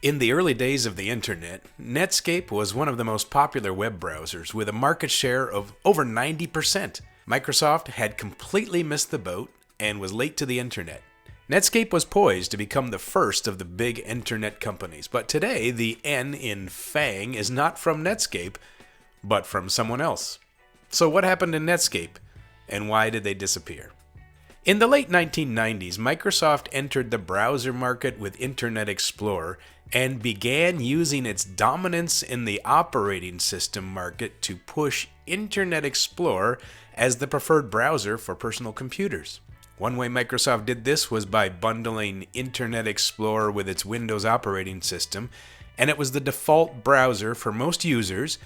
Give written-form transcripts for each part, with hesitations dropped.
In the early days of the internet, Netscape was one of the most popular web browsers with a market share of over 90%. Microsoft had completely missed the boat and was late to the internet. Netscape was poised to become the first of the big internet companies, but today the N in FANG is not from Netscape, but from someone else. So what happened in Netscape, and why did they disappear? In the late 1990s, Microsoft entered the browser market with Internet Explorer and began using its dominance in the operating system market to push Internet Explorer as the preferred browser for personal computers. One way Microsoft did this was by bundling Internet Explorer with its Windows operating system, and it was the default browser for most users.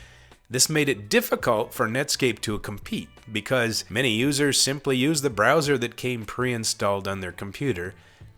This made it difficult for Netscape to compete because many users simply used the browser that came pre-installed on their computer,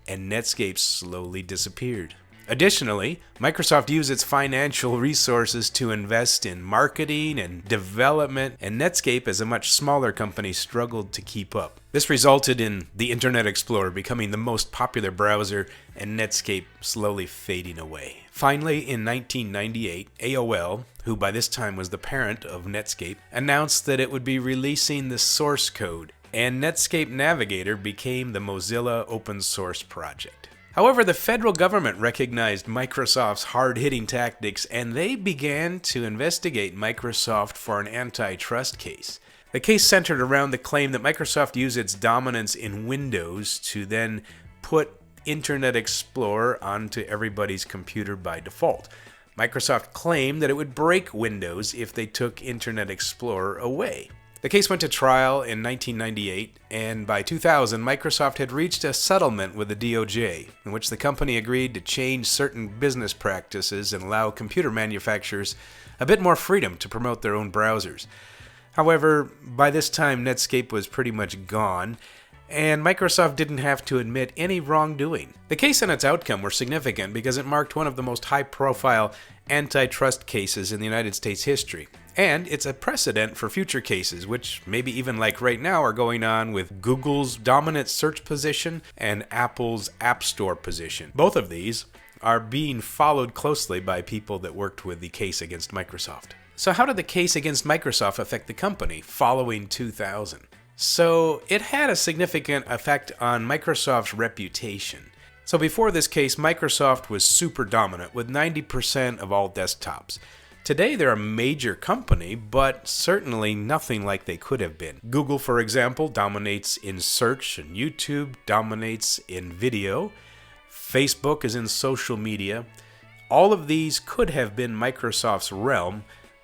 and Netscape slowly disappeared. Additionally, Microsoft used its financial resources to invest in marketing and development, and Netscape, as a much smaller company, struggled to keep up. This resulted in the Internet Explorer becoming the most popular browser and Netscape slowly fading away. Finally, in 1998, AOL, who by this time was the parent of Netscape, announced that it would be releasing the source code, and Netscape Navigator became the Mozilla open source project. However, the federal government recognized Microsoft's hard-hitting tactics, and they began to investigate Microsoft for an antitrust case. The case centered around the claim that Microsoft used its dominance in Windows to then put Internet Explorer onto everybody's computer by default. Microsoft claimed that it would break Windows if they took Internet Explorer away. The case went to trial in 1998, and by 2000, Microsoft had reached a settlement with the DOJ, in which the company agreed to change certain business practices and allow computer manufacturers a bit more freedom to promote their own browsers. However, by this time, Netscape was pretty much gone, and Microsoft didn't have to admit any wrongdoing. The case and its outcome were significant because it marked one of the most high-profile antitrust cases in the United States history. And it's a precedent for future cases, which maybe even like right now are going on with Google's dominant search position and Apple's App Store position. Both of these are being followed closely by people that worked with the case against Microsoft. So how did the case against Microsoft affect the company following 2000? So it had a significant effect on Microsoft's reputation. So before this case, Microsoft was super dominant with 90% of all desktops. Today they're a major company, but certainly nothing like they could have been. Google, for example, dominates in search, and YouTube dominates in video. Facebook is in social media. All of these could have been Microsoft's realm,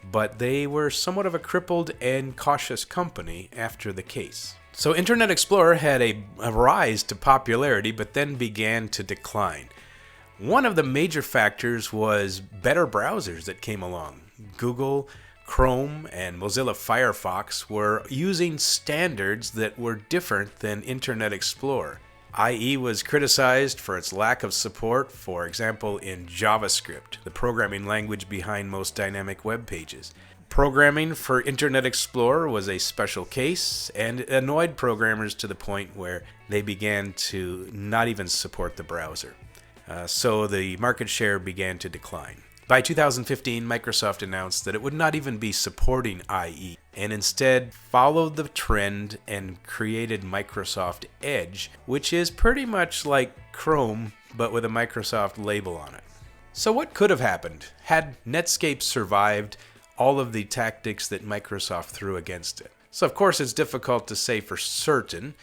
but they were somewhat of a crippled and cautious company after the case. So Internet Explorer had a rise to popularity, but then began to decline. One of the major factors was better browsers that came along. Google, Chrome, and Mozilla Firefox were using standards that were different than Internet Explorer. IE was criticized for its lack of support, for example, in JavaScript, the programming language behind most dynamic web pages. Programming for Internet Explorer was a special case, and it annoyed programmers to the point where they began to not even support the browser. So the market share began to decline. By 2015, Microsoft announced that it would not even be supporting IE, and instead followed the trend and created Microsoft Edge, which is pretty much like Chrome, but with a Microsoft label on it. So what could have happened had Netscape survived all of the tactics that Microsoft threw against it? So of course it's difficult to say for certain,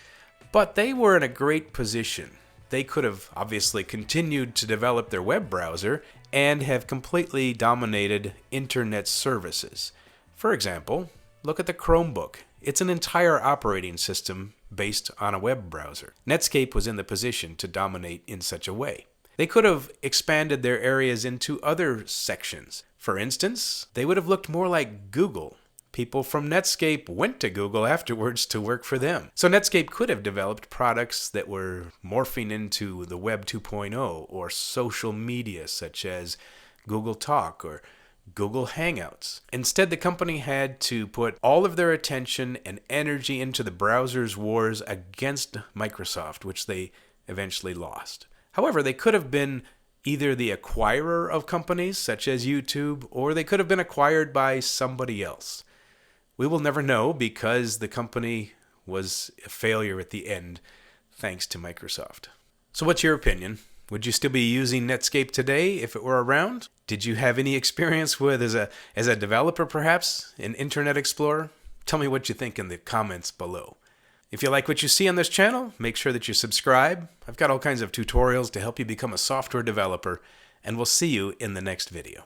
but they were in a great position. They could have obviously continued to develop their web browser and have completely dominated internet services. For example, look at the Chromebook. It's an entire operating system based on a web browser. Netscape was in the position to dominate in such a way. They could have expanded their areas into other sections. For instance, they would have looked more like Google. People from Netscape went to Google afterwards to work for them. So Netscape could have developed products that were morphing into the Web 2.0 or social media such as Google Talk or Google Hangouts. Instead, the company had to put all of their attention and energy into the browser's wars against Microsoft, which they eventually lost. However, they could have been either the acquirer of companies such as YouTube, or they could have been acquired by somebody else. We will never know because the company was a failure at the end, thanks to Microsoft. So what's your opinion? Would you still be using Netscape today if it were around? Did you have any experience with, as a developer perhaps, an Internet Explorer? Tell me what you think in the comments below. If you like what you see on this channel, make sure that you subscribe. I've got all kinds of tutorials to help you become a software developer, and we'll see you in the next video.